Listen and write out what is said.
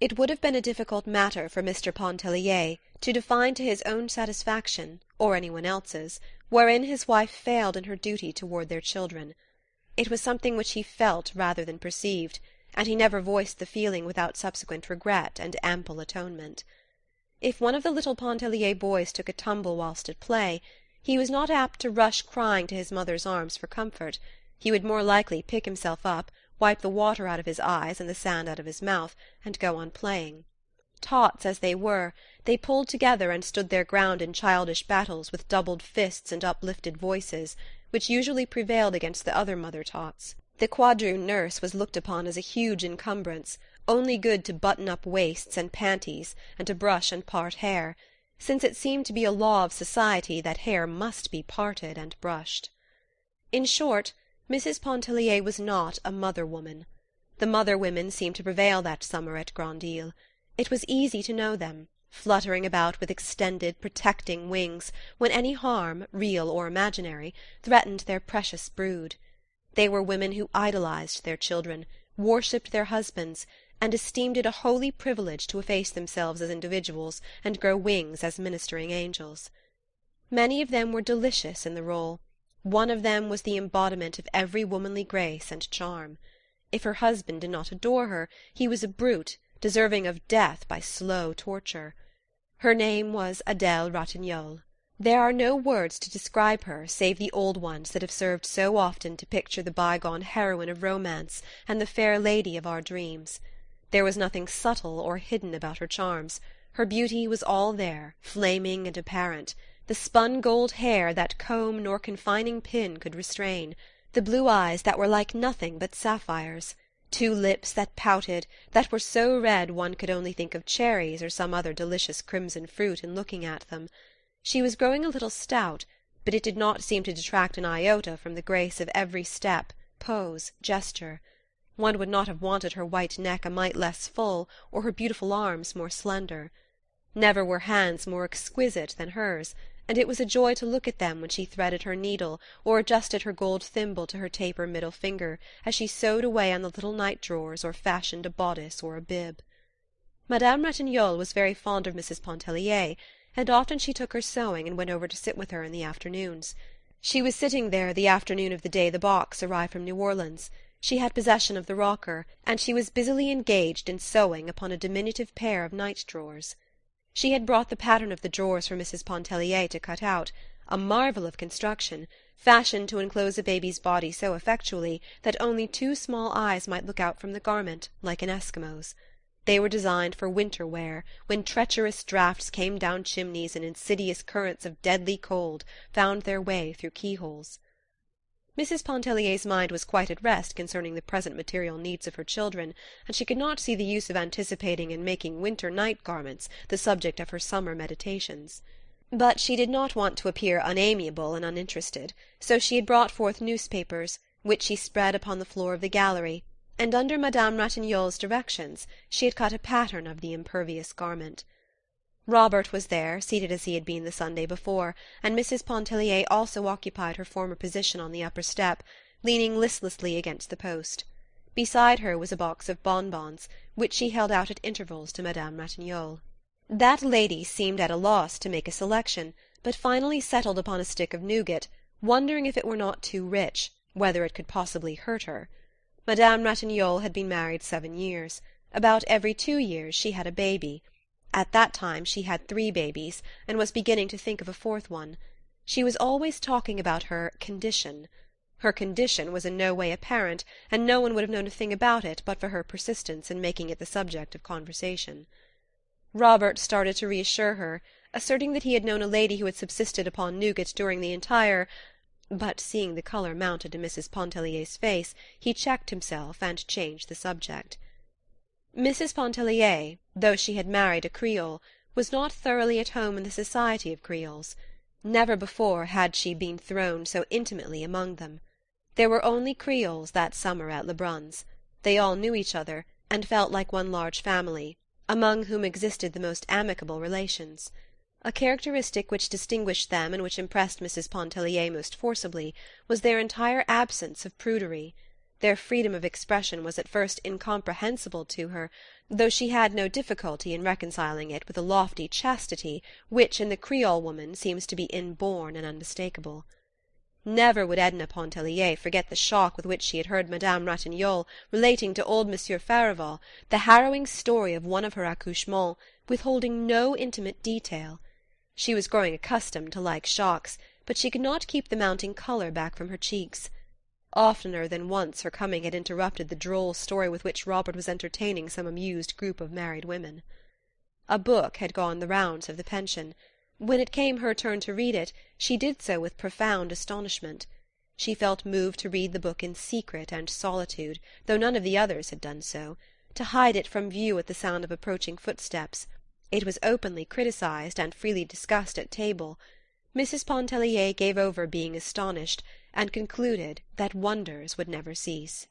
It would have been a difficult matter for Mr. Pontellier to define to his own satisfaction, or anyone else's, wherein his wife failed in her duty toward their children. It was something which he felt rather than perceived, and he never voiced the feeling without subsequent regret and ample atonement. If one of the little Pontellier boys took a tumble whilst at play, he was not apt to rush crying to his mother's arms for comfort. He would more likely pick himself up, wipe the water out of his eyes and the sand out of his mouth, and go on playing. Tots as they were, they pulled together and stood their ground in childish battles with doubled fists and uplifted voices, which usually prevailed against the other mother tots. The quadroon nurse was looked upon as a huge encumbrance, only good to button up waists and panties, and to brush and part hair, since it seemed to be a law of society that hair must be parted and brushed. In short, Mrs. Pontellier was not a mother-woman. The mother-women seemed to prevail that summer at Grand-Isle. It was easy to know them, fluttering about with extended, protecting wings, when any harm, real or imaginary, threatened their precious brood. They were women who idolized their children, worshipped their husbands, and esteemed it a holy privilege to efface themselves as individuals and grow wings as ministering angels. Many of them were delicious in the role. One of them was the embodiment of every womanly grace and charm. If her husband did not adore her, he was a brute, deserving of death by slow torture. Her name was Adèle Ratignolle. There are no words to describe her save the old ones that have served so often to picture the bygone heroine of romance and the fair lady of our dreams. There was nothing subtle or hidden about her charms. Her beauty was all there, flaming and apparent, the spun gold hair that comb nor confining pin could restrain, the blue eyes that were like nothing but sapphires, two lips that pouted, that were so red one could only think of cherries or some other delicious crimson fruit in looking at them. She was growing a little stout, but it did not seem to detract an iota from the grace of every step, pose, gesture. One would not have wanted her white neck a mite less full, or her beautiful arms more slender. Never were hands more exquisite than hers, and it was a joy to look at them when she threaded her needle or adjusted her gold thimble to her taper middle finger as she sewed away on the little night-drawers or fashioned a bodice or a bib. Madame Ratignolle was very fond of Mrs. Pontellier, and often she took her sewing and went over to sit with her in the afternoons. She was sitting there the afternoon of the day the box arrived from New Orleans. She had possession of the rocker, and she was busily engaged in sewing upon a diminutive pair of night-drawers. She had brought the pattern of the drawers for Mrs. Pontellier to cut out, a marvel of construction, fashioned to enclose a baby's body so effectually that only two small eyes might look out from the garment, like an Eskimo's. They were designed for winter wear, when treacherous draughts came down chimneys and insidious currents of deadly cold found their way through keyholes. Mrs. Pontellier's mind was quite at rest concerning the present material needs of her children, and she could not see the use of anticipating and making winter night garments the subject of her summer meditations. But she did not want to appear unamiable and uninterested, so she had brought forth newspapers, which she spread upon the floor of the gallery, and under Madame Ratignolle's directions she had cut a pattern of the impervious garment. Robert was there, seated as he had been the Sunday before, and Mrs. Pontellier also occupied her former position on the upper step, leaning listlessly against the post. Beside her was a box of bonbons, which she held out at intervals to Madame Ratignolle. That lady seemed at a loss to make a selection, but finally settled upon a stick of nougat, wondering if it were not too rich, whether it could possibly hurt her. Madame Ratignolle had been married 7 years. About every 2 years she had a baby. At that time she had 3 babies, and was beginning to think of a 4th one. She was always talking about her condition. Her condition was in no way apparent, and no one would have known a thing about it but for her persistence in making it the subject of conversation. Robert started to reassure her, asserting that he had known a lady who had subsisted upon nougat during the entire— but seeing the colour mounted to Mrs. Pontellier's face, he checked himself and changed the subject. Mrs. Pontellier, though she had married a Creole, was not thoroughly at home in the society of Creoles. Never before had she been thrown so intimately among them. There were only Creoles that summer at Lebrun's. They all knew each other, and felt like one large family, among whom existed the most amicable relations. A characteristic which distinguished them and which impressed Mrs. Pontellier most forcibly was their entire absence of prudery. Their freedom of expression was at first incomprehensible to her, though she had no difficulty in reconciling it with a lofty chastity which in the Creole woman seems to be inborn and unmistakable. Never would Edna Pontellier forget the shock with which she had heard Madame Ratignolle relating to old Monsieur Farival the harrowing story of one of her accouchements, withholding no intimate detail. She was growing accustomed to like shocks, but she could not keep the mounting colour back from her cheeks. Oftener than once her coming had interrupted the droll story with which Robert was entertaining some amused group of married women. A book had gone the rounds of the pension. When it came her turn to read it, she did so with profound astonishment. She felt moved to read the book in secret and solitude, though none of the others had done so, to hide it from view at the sound of approaching footsteps. It was openly criticized and freely discussed at table. Mrs. Pontellier gave over being astonished, and concluded that wonders would never cease.